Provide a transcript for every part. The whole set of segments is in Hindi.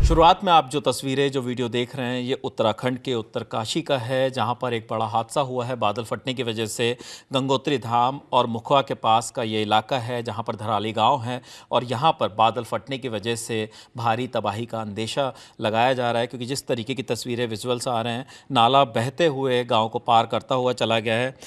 शुरुआत में आप जो तस्वीरें जो वीडियो देख रहे हैं ये उत्तराखंड के उत्तरकाशी का है, जहां पर एक बड़ा हादसा हुआ है बादल फटने की वजह से। गंगोत्री धाम और मुखवा के पास का ये इलाका है जहां पर धराली गांव है और यहां पर बादल फटने की वजह से भारी तबाही का अंदेशा लगाया जा रहा है, क्योंकि जिस तरीके की तस्वीरें विजुअल्स आ रहे हैं, नाला बहते हुए गाँव को पार करता हुआ चला गया है।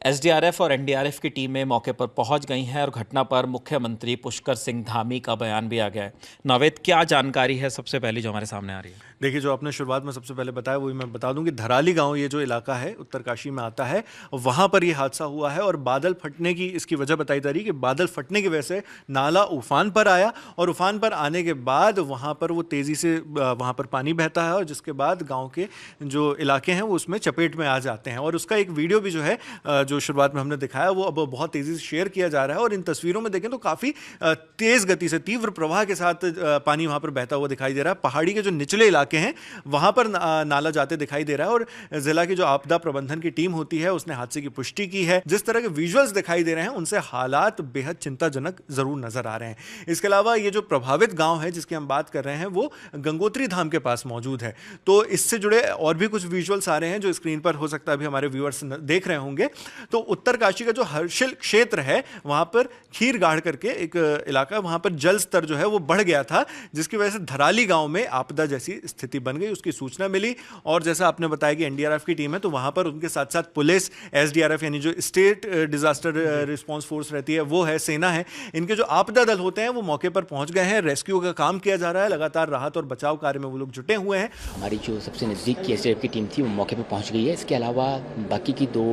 एसडीआरएफ और एनडीआरएफ की टीमें मौके पर पहुंच गई हैं और घटना पर मुख्यमंत्री पुष्कर सिंह धामी का बयान भी आ गया है। नावेद, क्या जानकारी है सबसे पहली जो हमारे सामने आ रही है? देखिए, जो आपने शुरुआत में सबसे पहले बताया वही मैं बता दूं कि धराली गांव ये जो इलाका है उत्तरकाशी में आता है, वहां पर ये हादसा हुआ है। और बादल फटने की इसकी वजह बताई जा रही है कि बादल फटने की वजह से नाला उफान पर आया और उफान पर आने के बाद वहां पर वो तेज़ी से वहां पर पानी बहता है और जिसके बाद गाँव के जो इलाके हैं वो उसमें चपेट में आ जाते हैं। और उसका एक वीडियो भी जो है जो शुरुआत में हमने दिखाया वो अब बहुत तेज़ी से शेयर किया जा रहा है। और इन तस्वीरों में देखें तो काफ़ी तेज़ गति से तीव्र प्रवाह के साथ पानी वहाँ पर बहता हुआ दिखाई दे रहा है। पहाड़ी के जो निचले इलाके हैं वहाँ पर नाला जाते दिखाई दे रहा है। और जिला की जो आपदा प्रबंधन की टीम होती है उसने हादसे की पुष्टि की है। जिस तरह के विजुअल्स दिखाई दे रहे हैं उनसे हालात बेहद चिंताजनक ज़रूर नज़र आ रहे हैं। इसके अलावा ये जो प्रभावित गाँव है जिसकी हम बात कर रहे हैं वो गंगोत्री धाम के पास मौजूद है। तो इससे जुड़े और भी कुछ विजुअल्स आ रहे हैं जो स्क्रीन पर हो सकता है अभी हमारे व्यूअर्स देख रहे होंगे। तो उत्तरकाशी का जो हर्षिल क्षेत्र है वहां पर खीर गाढ़ करके एक इलाका, वहां पर जल स्तर जो है वो बढ़ गया था, जिसकी वजह से धराली गांव में आपदा जैसी स्थिति बन गई। उसकी सूचना मिली और जैसा आपने बताया कि एनडीआरएफ की टीम है तो वहां पर उनके साथ साथ पुलिस, एसडीआरएफ यानी जो स्टेट डिजास्टर रिस्पांस फोर्स रहती है वो है, सेना है, इनके जो आपदा दल होते हैं वो मौके पर पहुंच गए हैं। रेस्क्यू का काम किया जा रहा है, लगातार राहत और बचाव कार्य में वो लोग जुटे हुए हैं। हमारी जो सबसे नज़दीक की एसडीआरएफ की टीम थी वो मौके पर पहुंच गई है। इसके अलावा बाकी की 2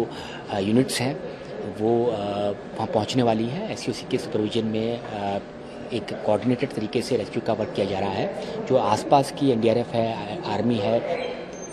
यूनिट्स हैं वो वहाँ पहुँचने वाली है। एसओसी के सुपरविजन में एक कोऑर्डिनेटेड तरीके से रेस्क्यू का वर्क किया जा रहा है। जो आसपास की एनडीआरएफ है, आर्मी है,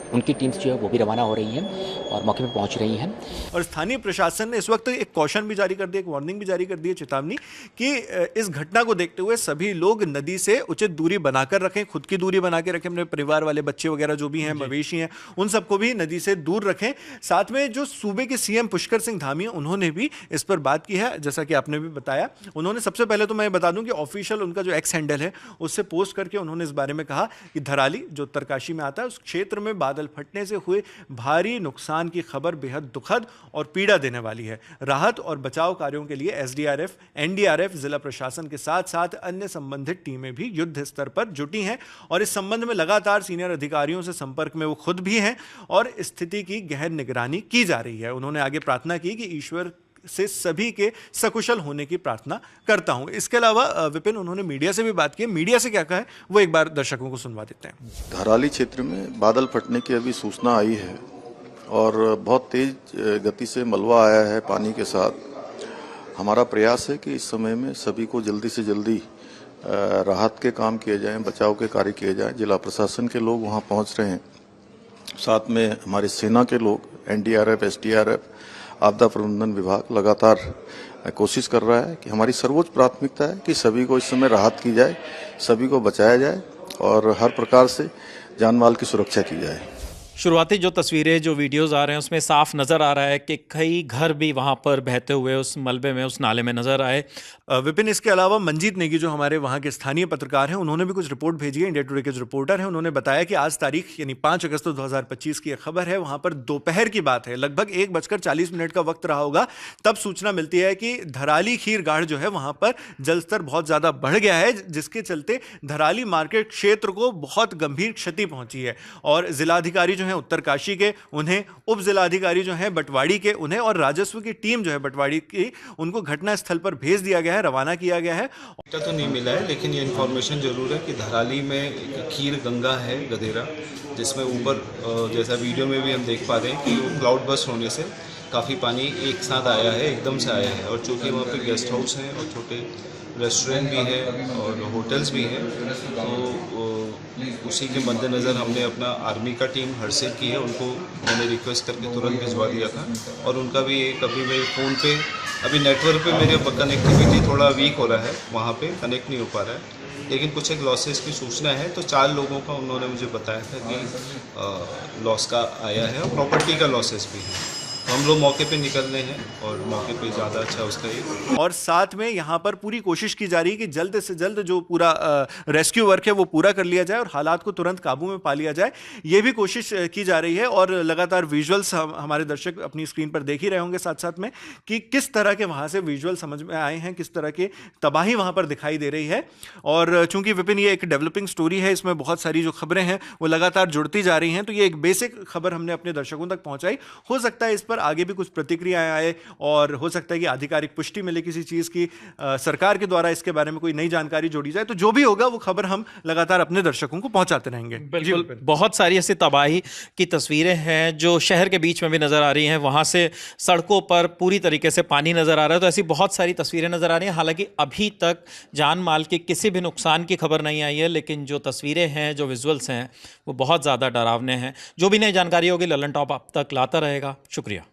उनकी टीम्स जो है वो भी रवाना हो रही हैं और मौके पर पहुंच रही हैं। और स्थानीय प्रशासन ने इस वक्त एक कॉशन भी जारी कर दिया, एक वार्निंग भी जारी कर दी है, चेतावनी कि इस घटना को देखते हुए सभी लोग नदी से उचित दूरी बनाकर रखें, खुद की दूरी बना के रखें, अपने परिवार वाले बच्चे वगैरह जो भी हैं, मवेशी हैं, उन सबको भी नदी से दूर रखें। साथ में जो सूबे के सीएम पुष्कर सिंह धामी उन्होंने भी इस पर बात की है, जैसा कि आपने भी बताया। उन्होंने सबसे पहले तो मैं बता दूं कि ऑफिशियल उनका जो एक्स हैंडल है उससे पोस्ट करके उन्होंने इस बारे में कहा कि धराली जो उत्तरकाशी में आता है उस क्षेत्र में बादल फटने से हुए भारी नुकसान की खबर बेहद दुखद और पीड़ा देने वाली है। राहत और बचाव कार्यों के लिए एसडीआरएफ, एनडीआरएफ, जिला प्रशासन के साथ साथ अन्य संबंधित टीमें भी युद्ध स्तर पर जुटी हैं और इस संबंध में लगातार सीनियर अधिकारियों से संपर्क में वो खुद भी हैं और स्थिति की गहन निगरानी की जा रही है। उन्होंने आगे प्रार्थना की कि ईश्वर से सभी के सकुशल होने की प्रार्थना करता हूं। इसके अलावा विपिन, उन्होंने मीडिया से भी बात की। मीडिया से क्या कहा है वो एक बार दर्शकों को सुनवा देते हैं। धराली क्षेत्र में बादल फटने की अभी सूचना आई है और बहुत तेज गति से मलबा आया है पानी के साथ। हमारा प्रयास है कि इस समय में सभी को जल्दी से जल्दी राहत के काम किए जाएं, बचाव के कार्य किए जाएं। जिला प्रशासन के लोग वहां पहुंच रहे हैं, साथ में हमारे सेना के लोग, एनडीआरएफ, एसडीआरएफ, आपदा प्रबंधन विभाग लगातार कोशिश कर रहा है कि हमारी सर्वोच्च प्राथमिकता है कि सभी को इस समय राहत की जाए, सभी को बचाया जाए और हर प्रकार से जान माल की सुरक्षा की जाए। शुरुआती जो तस्वीरें, जो वीडियोस आ रहे हैं उसमें साफ नज़र आ रहा है कि कई घर भी वहाँ पर बहते हुए उस मलबे में, उस नाले में नज़र आए। विपिन, इसके अलावा मंजीत नेगी जो हमारे वहाँ के स्थानीय पत्रकार हैं उन्होंने भी कुछ रिपोर्ट भेजी है। इंडिया टुडे के जो रिपोर्टर हैं उन्होंने बताया कि आज तारीख यानी 5 अगस्त 2025 की एक खबर है। वहाँ पर दोपहर की बात है, लगभग 1:40 का वक्त रहा होगा, तब सूचना मिलती है कि धराली खीर गाढ़ जो है वहाँ पर जलस्तर बहुत ज़्यादा बढ़ गया है, जिसके चलते धराली मार्केट क्षेत्र को बहुत गंभीर क्षति पहुँची है। और जिलाधिकारी जो है उत्तरकाशी के, उन्हें उप जिलाधिकारी जो हैं बटवाड़ी के, उन्हें और राजस्व की टीम जो है बटवाड़ी की, उनको घटना स्थल पर भेज दिया गया है, रवाना किया गया है। तो नहीं मिला है, लेकिन ये इन्फॉर्मेशन जरूर है कि धराली में खीर गंगा है गदेरा, जिसमें ऊपर जैसा वीडियो में भी हम देख पा रहे हैं कि वो क्लाउड बस्ट होने से काफ़ी पानी एक साथ आया है, एकदम से आया है। और चूँकि वहाँ पे गेस्ट हाउस हैं और छोटे रेस्टोरेंट भी हैं और होटल्स भी हैं, तो उसी के मद्देनज़र हमने अपना आर्मी का टीम हरसेल की है, उनको मैंने रिक्वेस्ट करके तुरंत भिजवा दिया था। और उनका भी एक, अभी मेरे फ़ोन पे अभी नेटवर्क पे मेरे कनेक्टिविटी थोड़ा वीक हो रहा है, वहाँ पे कनेक्ट नहीं हो पा रहा है, लेकिन कुछ एक लॉसेस की सूचना है। तो 4 लोगों का उन्होंने मुझे बताया था कि लॉस का आया है और प्रॉपर्टी का लॉसेस भी है। तो हम लोग मौके पे निकल रहे हैं और मौके पे ज़्यादा अच्छा उसका ये। और साथ में यहाँ पर पूरी कोशिश की जा रही है कि जल्द से जल्द जो पूरा रेस्क्यू वर्क है वो पूरा कर लिया जाए और हालात को तुरंत काबू में पा लिया जाए, ये भी कोशिश की जा रही है। और लगातार विजुअल्स हमारे दर्शक अपनी स्क्रीन पर देख ही रहे होंगे साथ साथ में कि किस तरह के वहाँ से विजुअल समझ में आए हैं, किस तरह की तबाही वहाँ पर दिखाई दे रही है। और चूंकि विपिन ये एक डेवलपिंग स्टोरी है, इसमें बहुत सारी जो खबरें हैं वो लगातार जुड़ती जा रही हैं, तो ये एक बेसिक खबर हमने अपने दर्शकों तक पहुंचाई। हो सकता है इस पर आगे भी कुछ प्रतिक्रियाएं आए और हो सकता है कि आधिकारिक पुष्टि मिले किसी चीज़ की, सरकार के द्वारा इसके बारे में कोई नई जानकारी जोड़ी जाए, तो जो भी होगा वो खबर हम लगातार अपने दर्शकों को पहुंचाते रहेंगे। बिल्कुल, बहुत सारी ऐसी तबाही की तस्वीरें हैं जो शहर के बीच में भी नज़र आ रही हैं, वहाँ से सड़कों पर पूरी तरीके से पानी नज़र आ रहा है, तो ऐसी बहुत सारी तस्वीरें नज़र आ रही हैं। हालांकि अभी तक जान माल के किसी भी नुकसान की खबर नहीं आई है, लेकिन जो तस्वीरें हैं, जो विजुअल्स हैं, वो बहुत ज़्यादा डरावने हैं। जो भी नई जानकारी होगी ललन टॉप आप तक लाता रहेगा। शुक्रिया।